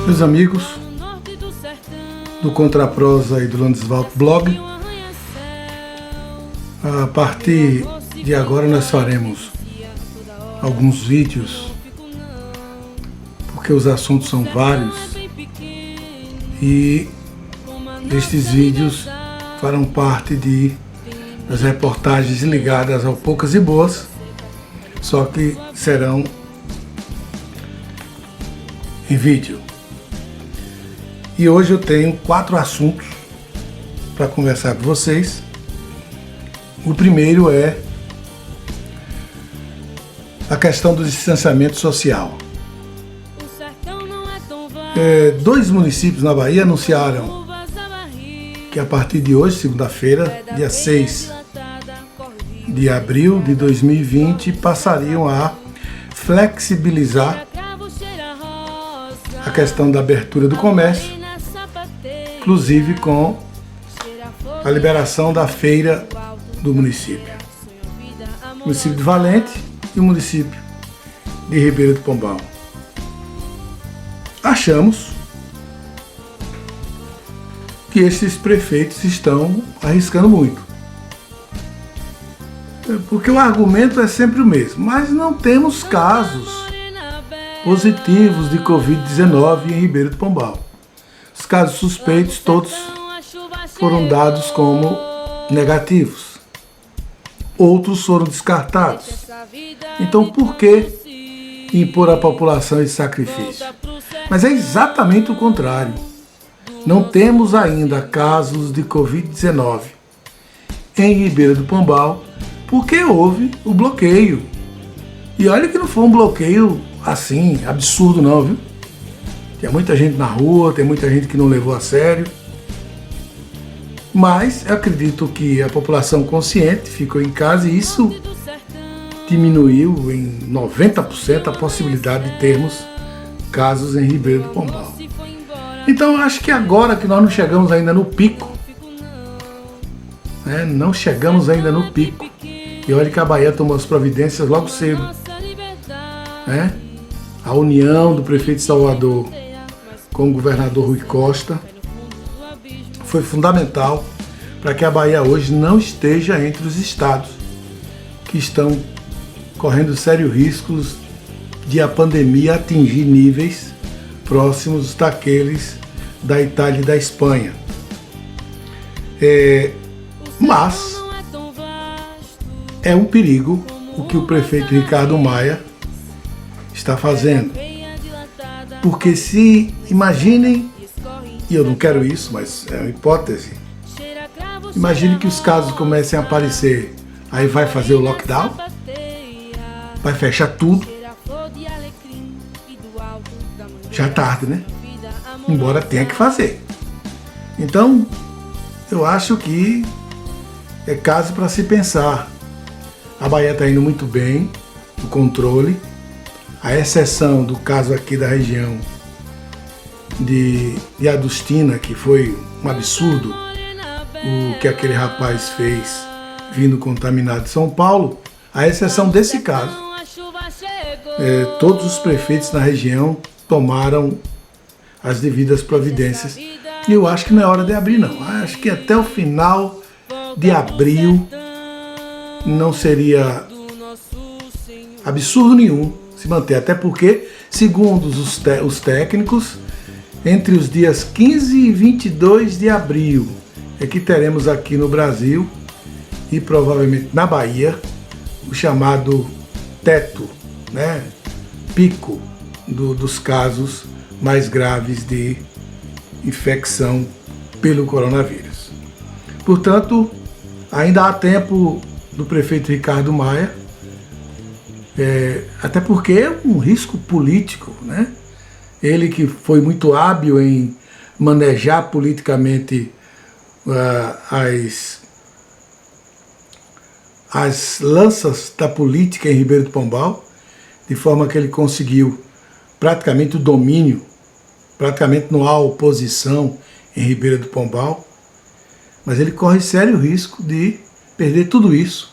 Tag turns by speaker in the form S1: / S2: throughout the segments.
S1: Meus amigos do Contraprosa e do Landeswaldt Blog, a partir de agora nós faremos alguns vídeos, porque os assuntos são vários, e estes vídeos farão parte das reportagens ligadas ao Poucas e Boas, só que serão em vídeo. E hoje eu tenho 4 assuntos para conversar com vocês. O primeiro é a questão do distanciamento social. 2 municípios na Bahia anunciaram que a partir de hoje, segunda-feira, dia 6 de abril de 2020, passariam a flexibilizar a questão da abertura do comércio, inclusive com a liberação da feira do município. O município de Valente e o município de Ribeira do Pombal. Achamos que esses prefeitos estão arriscando muito. Porque o argumento é sempre o mesmo, mas não temos casos positivos de Covid-19 em Ribeira do Pombal. Os casos suspeitos todos foram dados como negativos. Outros foram descartados. Então por que impor à população esse sacrifício? Mas é exatamente o contrário. Não temos ainda casos de Covid-19 em Ribeira do Pombal porque houve o bloqueio. E olha que não foi um bloqueio assim, absurdo não, viu? Tem muita gente na rua, tem muita gente que não levou a sério. Mas eu acredito que a população consciente ficou em casa e isso diminuiu em 90% a possibilidade de termos casos em Ribeira do Pombal. Então eu acho que agora que nós não chegamos ainda no pico, não chegamos ainda no pico, e olha que a Bahia tomou as providências logo cedo. A união do prefeito de Salvador com o governador Rui Costa foi fundamental para que a Bahia hoje não esteja entre os estados que estão correndo sérios riscos de a pandemia atingir níveis próximos daqueles da Itália e da Espanha. Mas é um perigo o que o prefeito Ricardo Maia está fazendo. Porque se imaginem, e eu não quero isso, mas é uma hipótese, imagine que os casos comecem a aparecer, aí vai fazer o lockdown, vai fechar tudo, já é tarde, né? Embora tenha que fazer. Então, eu acho que é caso para se pensar. A Bahia está indo muito bem no controle, a exceção do caso aqui da região de Adustina, que foi um absurdo o que aquele rapaz fez vindo contaminado de São Paulo. A exceção desse caso, todos os prefeitos na região tomaram as devidas providências. E eu acho que não é hora de abrir, não. Acho que até o final de abril não seria absurdo nenhum se manter. Até porque, segundo os técnicos, entre os dias 15 e 22 de abril é que teremos aqui no Brasil e provavelmente na Bahia o chamado teto, pico dos casos mais graves de infecção pelo coronavírus. Portanto, ainda há tempo do prefeito Ricardo Maia, até porque é um risco político, Ele que foi muito hábil em manejar politicamente as lanças da política em Ribeira do Pombal, de forma que ele conseguiu praticamente o domínio, praticamente não há oposição em Ribeira do Pombal, mas ele corre sério risco de perder tudo isso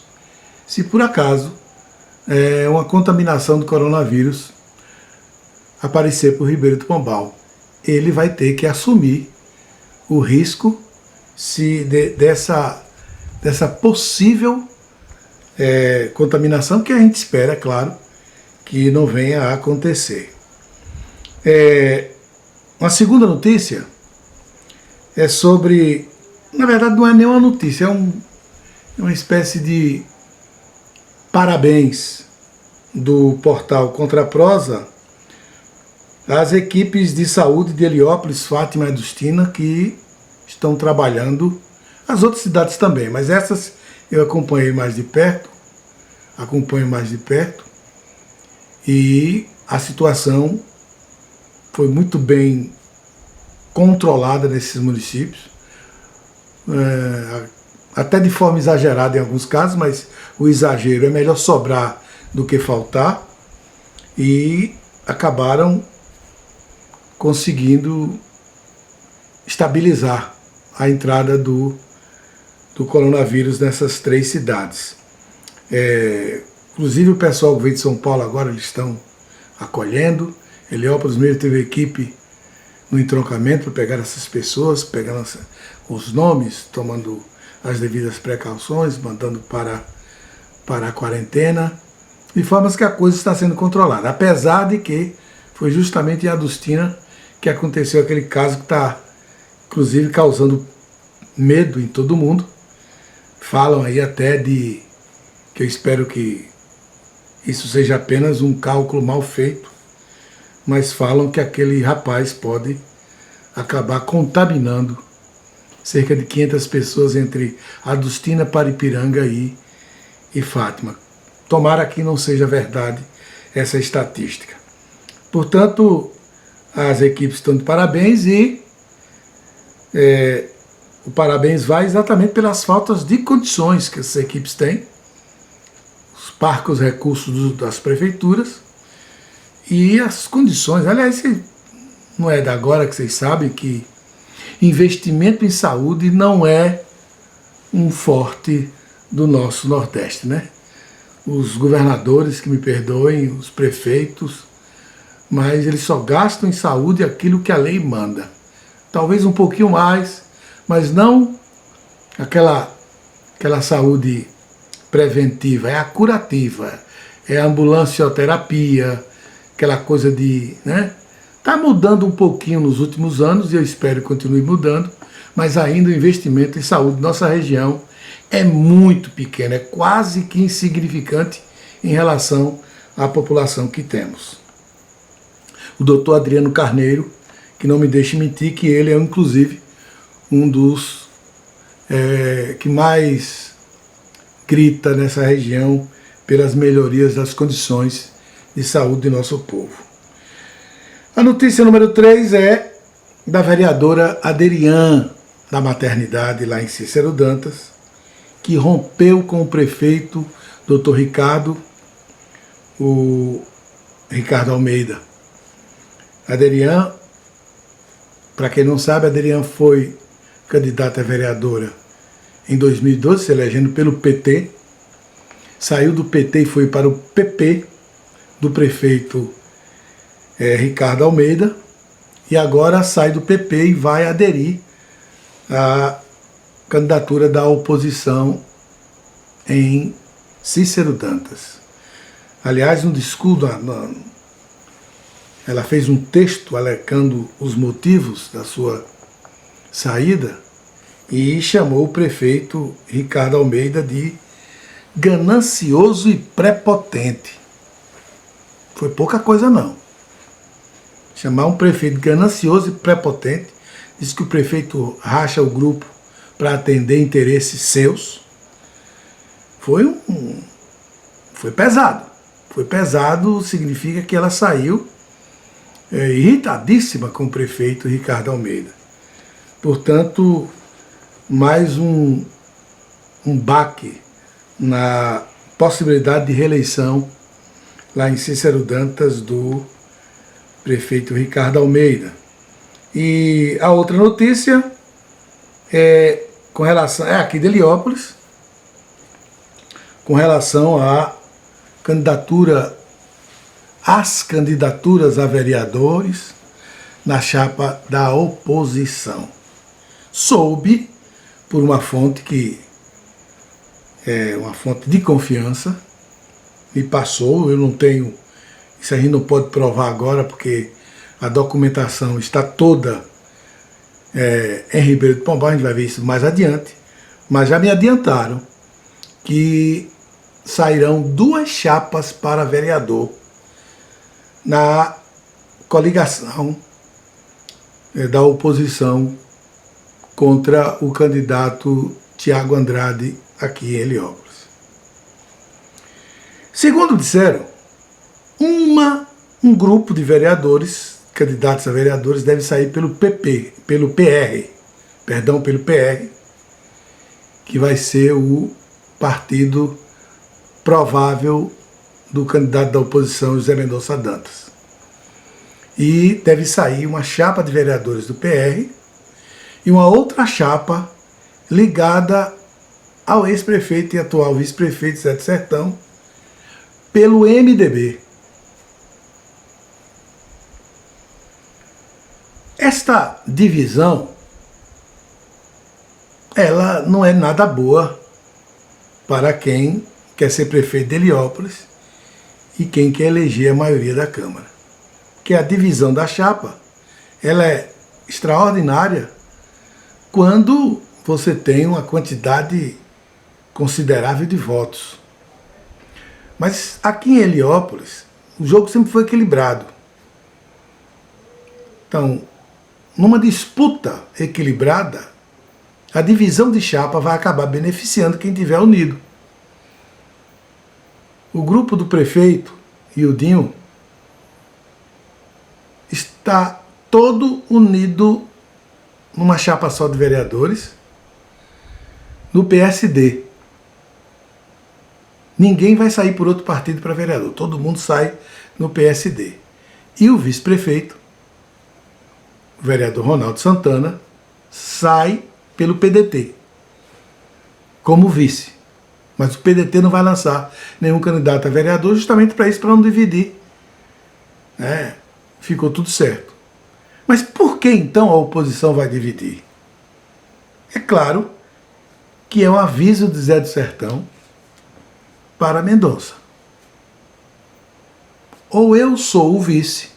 S1: se por acaso uma contaminação do coronavírus aparecer por Ribeira do Pombal. ele vai ter que assumir o risco dessa possível contaminação, que a gente espera, é claro, que não venha a acontecer. Uma segunda notícia é sobre, na verdade não é nenhuma notícia, é uma espécie de parabéns do portal Contraprosa às equipes de saúde de Heliópolis, Fátima e Adustina, que estão trabalhando, as outras cidades também, mas essas eu acompanho mais de perto, e a situação foi muito bem controlada nesses municípios, até de forma exagerada em alguns casos, mas o exagero é melhor sobrar do que faltar, e acabaram conseguindo estabilizar a entrada do coronavírus nessas 3 cidades. Inclusive o pessoal que veio de São Paulo agora, eles estão acolhendo. Heliópolis mesmo teve equipe no entroncamento para pegar essas pessoas, pegando os nomes, tomando as devidas precauções, mandando para a quarentena, de forma que a coisa está sendo controlada. Apesar de que foi justamente em Adustina que aconteceu aquele caso que está, inclusive, causando medo em todo mundo. Falam aí até que eu espero que isso seja apenas um cálculo mal feito, mas falam que aquele rapaz pode acabar contaminando cerca de 500 pessoas entre Adustina, Paripiranga e Fátima. Tomara que não seja verdade essa estatística. Portanto, as equipes estão de parabéns, e o parabéns vai exatamente pelas faltas de condições que essas equipes têm, os parcos recursos das prefeituras e as condições. Aliás, não é da agora que vocês sabem que investimento em saúde não é um forte do nosso Nordeste, né? Os governadores, que me perdoem, os prefeitos, mas eles só gastam em saúde aquilo que a lei manda. Talvez um pouquinho mais, mas não aquela saúde preventiva, é a curativa, é a ambulancioterapia, aquela coisa de, né? Está mudando um pouquinho nos últimos anos, e eu espero que continue mudando, mas ainda o investimento em saúde na nossa região é muito pequeno, é quase que insignificante em relação à população que temos. O doutor Adriano Carneiro, que não me deixe mentir, que ele é inclusive um dos que mais grita nessa região pelas melhorias das condições de saúde do nosso povo. A notícia número 3 é da vereadora Aderian, da maternidade lá em Cícero Dantas, que rompeu com o prefeito Dr. Ricardo Almeida. Aderian, para quem não sabe, Aderian foi candidata a vereadora em 2012, se elegendo pelo PT, saiu do PT e foi para o PP do prefeito Ricardo Almeida, e agora sai do PP e vai aderir à candidatura da oposição em Cícero Dantas. Aliás, no discurso, ela fez um texto alertando os motivos da sua saída e chamou o prefeito Ricardo Almeida de ganancioso e prepotente. Foi pouca coisa não. Chamar um prefeito ganancioso e prepotente, diz que o prefeito racha o grupo para atender interesses seus. Foi pesado. Foi pesado, significa que ela saiu irritadíssima com o prefeito Ricardo Almeida. Portanto, mais um baque na possibilidade de reeleição lá em Cícero Dantas do prefeito Ricardo Almeida. E a outra notícia é com relação, aqui de Heliópolis, com relação às candidaturas a vereadores na chapa da oposição. Soube por uma fonte que é uma fonte de confiança, me passou, eu não tenho, isso a gente não pode provar agora porque a documentação está toda em Ribeiro do Pombal, a gente vai ver isso mais adiante, mas já me adiantaram que sairão 2 chapas para vereador na coligação da oposição contra o candidato Tiago Andrade aqui em Heliópolis. Segundo disseram, um grupo de vereadores, candidatos a vereadores, deve sair pelo PR, que vai ser o partido provável do candidato da oposição, José Mendonça Dantas. E deve sair uma chapa de vereadores do PR e uma outra chapa ligada ao ex-prefeito e atual vice-prefeito Zé do Sertão, pelo MDB. Esta divisão, ela não é nada boa para quem quer ser prefeito de Heliópolis e quem quer eleger a maioria da Câmara. Porque a divisão da chapa, ela é extraordinária quando você tem uma quantidade considerável de votos. Mas aqui em Heliópolis, o jogo sempre foi equilibrado. Então, numa disputa equilibrada, a divisão de chapa vai acabar beneficiando quem tiver unido. O grupo do prefeito e o Dinho está todo unido numa chapa só de vereadores, no PSD. Ninguém vai sair por outro partido para vereador, todo mundo sai no PSD. E o vice-prefeito, o vereador Ronaldo Santana, sai pelo PDT, como vice. Mas o PDT não vai lançar nenhum candidato a vereador, justamente para isso, para não dividir. Ficou tudo certo. Mas por que então a oposição vai dividir? É claro que é um aviso de Zé do Sertão para Mendonça. Ou eu sou o vice,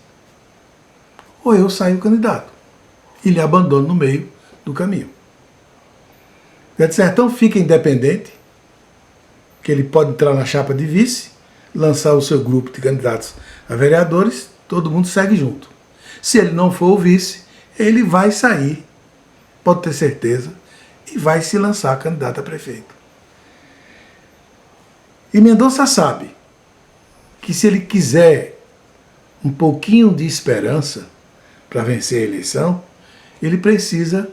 S1: ou eu saio candidato. E lhe abandono no meio do caminho. Zé do Sertão fica independente, que ele pode entrar na chapa de vice, lançar o seu grupo de candidatos a vereadores, todo mundo segue junto. Se ele não for o vice, ele vai sair, pode ter certeza, e vai se lançar candidato a prefeito. E Mendonça sabe que se ele quiser um pouquinho de esperança para vencer a eleição, ele precisa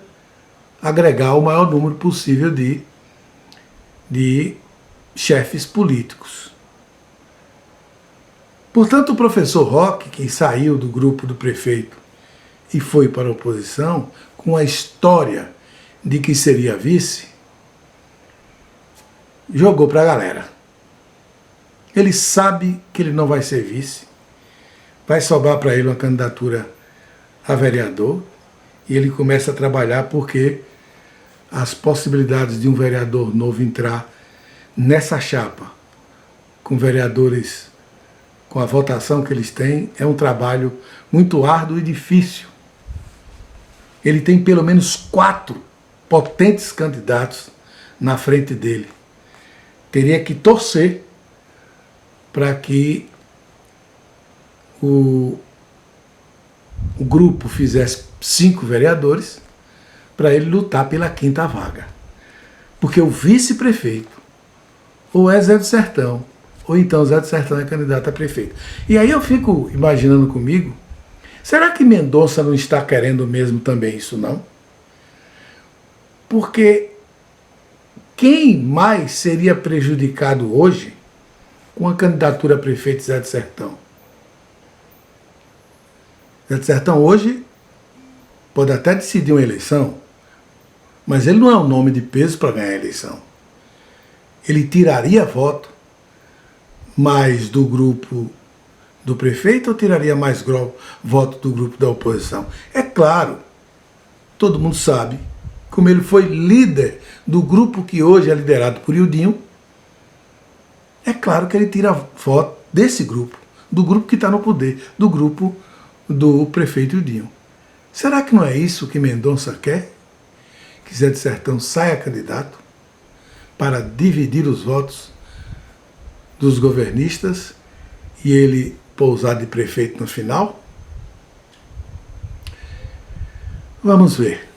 S1: agregar o maior número possível de chefes políticos. Portanto, o professor Roque, que saiu do grupo do prefeito e foi para a oposição, com a história de que seria vice, jogou para a galera. Ele sabe que ele não vai ser vice, vai sobrar para ele uma candidatura a vereador, e ele começa a trabalhar porque as possibilidades de um vereador novo entrar nessa chapa, com vereadores, com a votação que eles têm, é um trabalho muito árduo e difícil. Ele tem pelo menos 4 potentes candidatos na frente dele. Teria que torcer para que o grupo fizesse 5 vereadores para ele lutar pela 5ª vaga. Porque o vice-prefeito ou é Zé do Sertão, ou então Zé do Sertão é candidato a prefeito. E aí eu fico imaginando comigo, será que Mendonça não está querendo mesmo também isso, não? Porque quem mais seria prejudicado hoje com a candidatura a prefeito Zé do Sertão? Zé do Sertão hoje pode até decidir uma eleição, mas ele não é um nome de peso para ganhar a eleição. Ele tiraria voto mais do grupo do prefeito ou tiraria mais voto do grupo da oposição? É claro, todo mundo sabe, como ele foi líder do grupo que hoje é liderado por Ildinho, é claro que ele tira voto desse grupo, do grupo que está no poder, do grupo do prefeito Ildinho. Será que não é isso que Mendonça quer? Que Zé de Sertão saia candidato para dividir os votos dos governistas e ele pousar de prefeito no final? Vamos ver.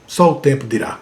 S1: Só o tempo dirá.